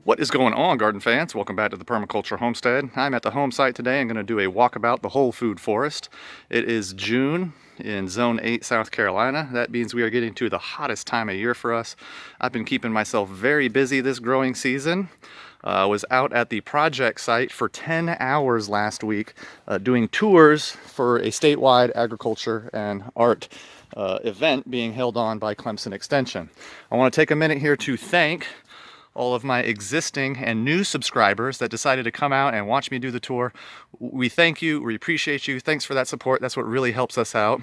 What is going on, garden fans? Welcome back to the Permaculture Homestead. I'm at the home site today. I'm going to do a walkabout the whole food forest. It is June in Zone 8, South Carolina. That means we are getting to the hottest time of year for us. I've been keeping myself very busy this growing season. I was out at the project site for 10 hours last week doing tours for a statewide agriculture and art event being held on by Clemson Extension. I want to take a minute here to thank all of my existing and new subscribers that decided to come out and watch me do the tour. We thank you, we appreciate you. Thanks for that support. That's what really helps us out.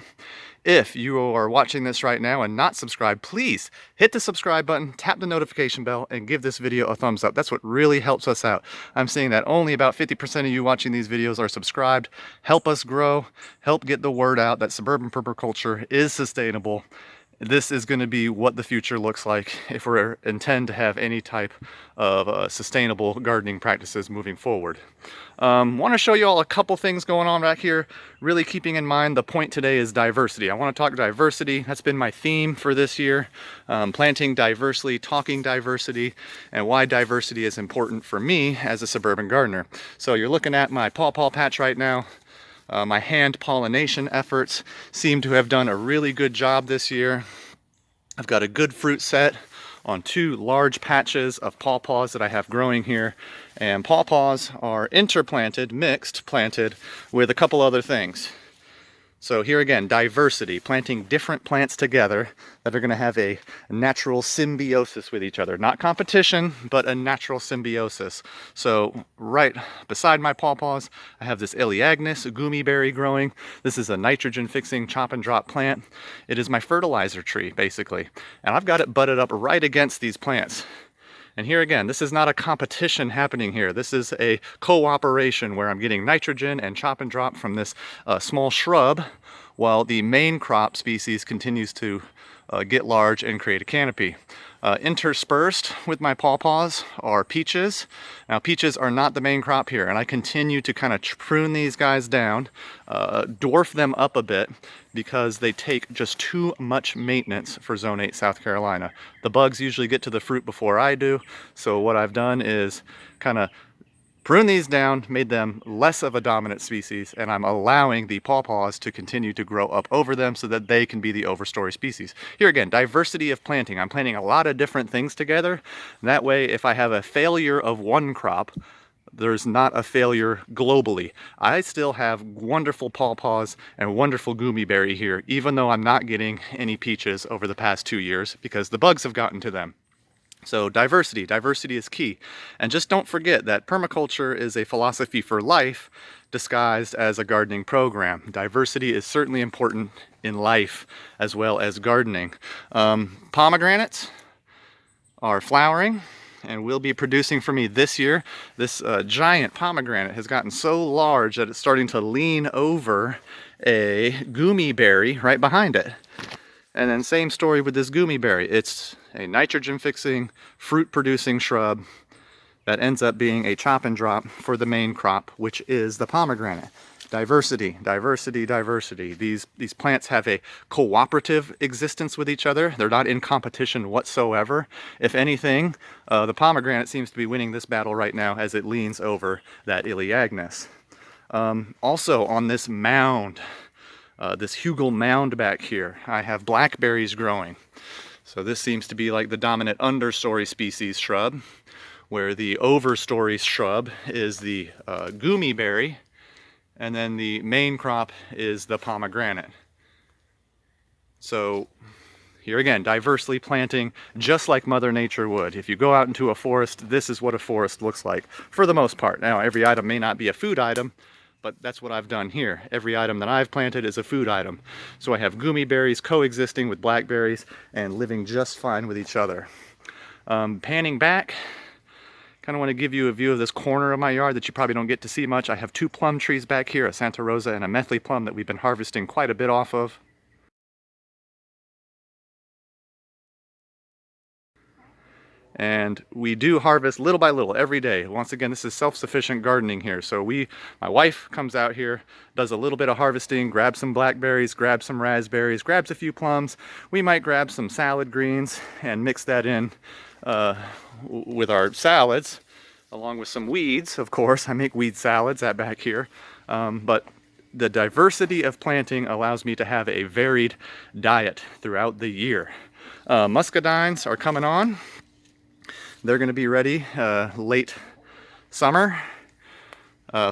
If you are watching this right now and not subscribed, please hit the subscribe button, tap the notification bell, and give this video a thumbs up. That's what really helps us out. I'm seeing that only about 50% of you watching these videos are subscribed. Help us grow, help get the word out that suburban permaculture is sustainable. This is going to be what the future looks like if we intend to have any type of sustainable gardening practices moving forward. Want to show you all a couple things going on back here, really keeping in mind the point today is diversity. I want to talk diversity. That's been my theme for this year, planting diversely, talking diversity, and why diversity is important for me as a suburban gardener. So you're looking at my pawpaw patch right now. My hand pollination efforts seem to have done a really good job this year. I've got a good fruit set on two large patches of pawpaws that I have growing here. And pawpaws are interplanted, mixed, planted with a couple other things. So here again, diversity, planting different plants together that are going to have a natural symbiosis with each other. Not competition, but a natural symbiosis. So right beside my pawpaws, I have this Elaeagnus, a gummy berry growing. This is a nitrogen fixing chop and drop plant. It is my fertilizer tree, basically. And I've got it butted up right against these plants. And here again, this is not a competition happening here. This is a cooperation where I'm getting nitrogen and chop and drop from this small shrub while the main crop species continues to get large and create a canopy. Interspersed with my pawpaws are peaches. Now peaches are not the main crop here, and I continue to kind of prune these guys down, dwarf them up a bit because they take just too much maintenance for Zone 8 South Carolina. The bugs usually get to the fruit before I do, so what I've done is kind of prune these down, made them less of a dominant species, and I'm allowing the pawpaws to continue to grow up over them so that they can be the overstory species. Here again, diversity of planting. I'm planting a lot of different things together. That way, if I have a failure of one crop, there's not a failure globally. I still have wonderful pawpaws and wonderful gummy berry here, even though I'm not getting any peaches over the past 2 years because the bugs have gotten to them. So diversity is key. And just don't forget that permaculture is a philosophy for life disguised as a gardening program. Diversity is certainly important in life as well as gardening. Pomegranates are flowering and will be producing for me this year. This giant pomegranate has gotten so large that it's starting to lean over a gummy berry right behind it. And then same story with this gummy berry. It's a nitrogen fixing, fruit producing shrub that ends up being a chop and drop for the main crop, which is the pomegranate. Diversity. These plants have a cooperative existence with each other. They're not in competition whatsoever. If anything, the pomegranate seems to be winning this battle right now as it leans over that Elaeagnus. Also on this mound, this hugel mound back here, I have blackberries growing. So this seems to be like the dominant understory species shrub, where the overstory shrub is the gummy berry, and then the main crop is the pomegranate. So here again, diversely planting just like Mother Nature would. If you go out into a forest, this is what a forest looks like for the most part. Now, every item may not be a food item, but that's what I've done here. Every item that I've planted is a food item. So I have gummy berries coexisting with blackberries and living just fine with each other. Panning back, kind of want to give you a view of this corner of my yard that you probably don't get to see much. I have two plum trees back here, a Santa Rosa and a Methley plum that we've been harvesting quite a bit off of. And we do harvest little by little every day. Once again, this is self-sufficient gardening here. So my wife comes out here, does a little bit of harvesting, grabs some blackberries, grabs some raspberries, grabs a few plums. We might grab some salad greens and mix that in with our salads, along with some weeds, of course. I make weed salads that back here. But the diversity of planting allows me to have a varied diet throughout the year. Muscadines are coming on. They're going to be ready late summer.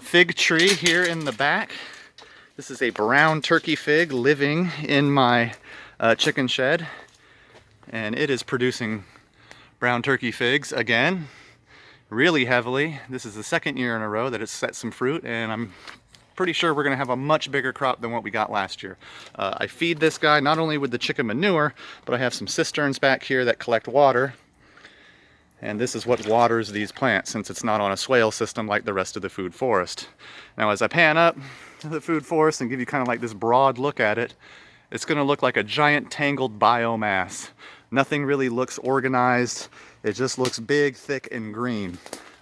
Fig tree here in the back. This is a brown turkey fig living in my chicken shed, and it is producing brown turkey figs again, really heavily. This is the second year in a row that it's set some fruit, and I'm pretty sure we're going to have a much bigger crop than what we got last year. I feed this guy not only with the chicken manure, but I have some cisterns back here that collect water. And this is what waters these plants, since it's not on a swale system like the rest of the food forest. Now, as I pan up to the food forest and give you kind of like this broad look at it, it's going to look like a giant tangled biomass. Nothing really looks organized. It just looks big, thick, and green.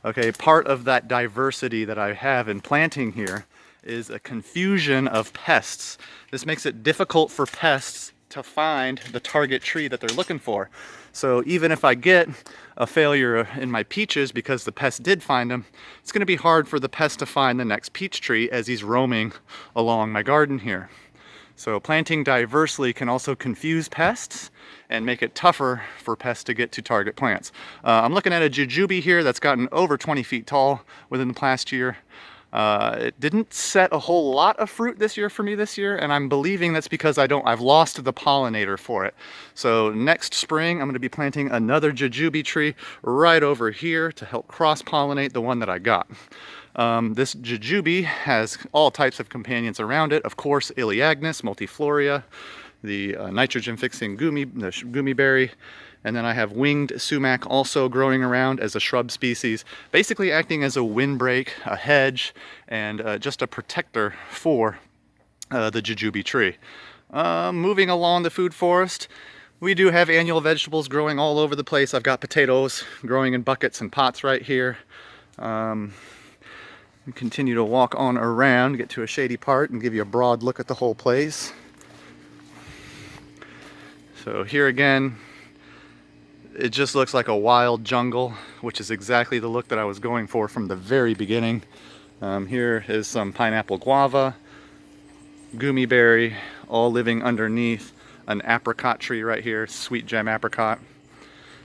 Okay, part of that diversity that I have in planting here is a confusion of pests. This makes it difficult for pests to find the target tree that they're looking for. So even if I get a failure in my peaches because the pest did find them, it's going to be hard for the pest to find the next peach tree as he's roaming along my garden here. So planting diversely can also confuse pests and make it tougher for pests to get to target plants. I'm looking at a jujube here that's gotten over 20 feet tall within the past year. It didn't set a whole lot of fruit this year for me this year, and I'm believing that's because I've lost the pollinator for it. So next spring, I'm going to be planting another jujube tree right over here to help cross-pollinate the one that I got. This jujube has all types of companions around it. Of course, Elaeagnus multifloria, the nitrogen-fixing gummy berry, and then I have winged sumac also growing around as a shrub species, basically acting as a windbreak, a hedge, and just a protector for the jujube tree. Moving along the food forest, we do have annual vegetables growing all over the place. I've got potatoes growing in buckets and pots right here. Continue to walk on around, get to a shady part, and give you a broad look at the whole place. So here again, it just looks like a wild jungle, which is exactly the look that I was going for from the very beginning. Here is some pineapple guava, gummy berry, all living underneath an apricot tree right here, sweet gem apricot.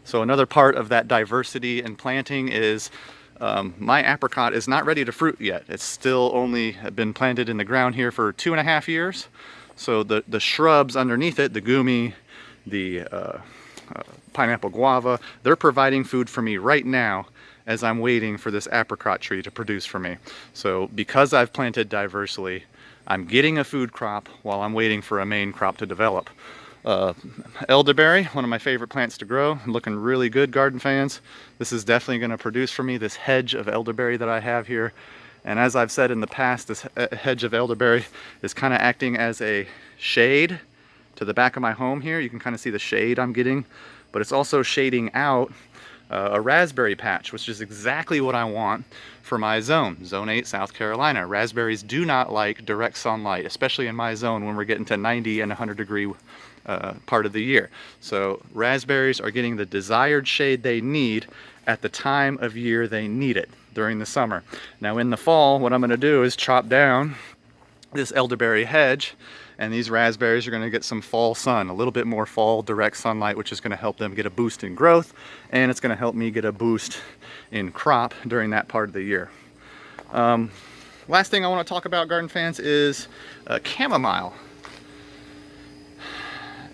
So another part of that diversity in planting is my apricot is not ready to fruit yet. It's still only been planted in the ground here for 2.5 years. So the shrubs underneath it, the gummy, the pineapple guava, they're providing food for me right now as I'm waiting for this apricot tree to produce for me. So because I've planted diversely, I'm getting a food crop while I'm waiting for a main crop to develop. Elderberry, one of my favorite plants to grow, looking really good, garden fans. This is definitely going to produce for me, this hedge of elderberry that I have here. And as I've said in the past, this hedge of elderberry is kind of acting as a shade to the back of my home here. You can kind of see the shade I'm getting, but it's also shading out a raspberry patch, which is exactly what I want for my zone, Zone 8, South Carolina. Raspberries do not like direct sunlight, especially in my zone when we're getting to 90 and 100 degree part of the year. So raspberries are getting the desired shade they need at the time of year they need it, during the summer. Now in the fall, what I'm going to do is chop down this elderberry hedge, and these raspberries are going to get some fall sun, a little bit more fall direct sunlight, which is going to help them get a boost in growth, and it's going to help me get a boost in crop during that part of the year. Last thing I want to talk about, garden fans, is chamomile.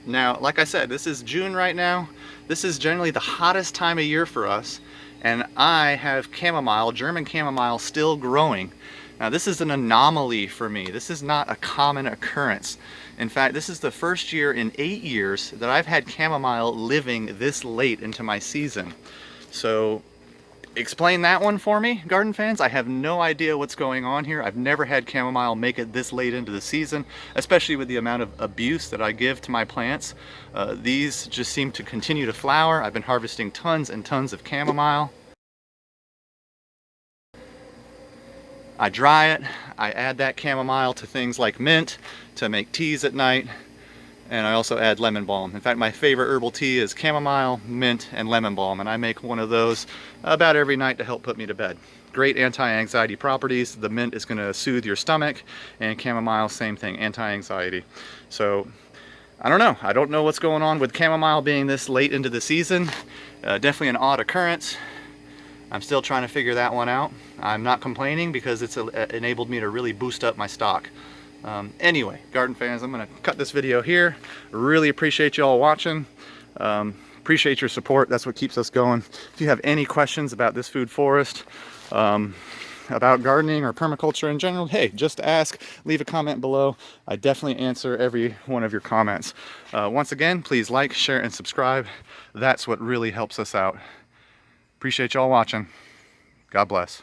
Now, like I said, this is June right now. This is generally the hottest time of year for us, and I have chamomile, German chamomile, still growing. Now this is an anomaly for me. This is not a common occurrence. In fact, this is the first year in 8 years that I've had chamomile living this late into my season. So explain that one for me, garden fans. I have no idea what's going on here. I've never had chamomile make it this late into the season, especially with the amount of abuse that I give to my plants. These just seem to continue to flower. I've been harvesting tons and tons of chamomile. I dry it, I add that chamomile to things like mint to make teas at night, And I also add lemon balm. In fact, my favorite herbal tea is chamomile, mint, and lemon balm, and I make one of those about every night to help put me to bed. Great anti-anxiety properties. The mint is going to soothe your stomach, and chamomile, same thing, anti-anxiety. So I don't know. I don't know what's going on with chamomile being this late into the season. Definitely an odd occurrence. I'm still trying to figure that one out. I'm not complaining because it's enabled me to really boost up my stock. Anyway, garden fans, I'm going to cut this video here. Really appreciate you all watching. Appreciate your support. That's what keeps us going. If you have any questions about this food forest, about gardening or permaculture in general, hey, just ask, leave a comment below. I definitely answer every one of your comments. Once again, please like, share, and subscribe. That's what really helps us out. Appreciate y'all watching. God bless.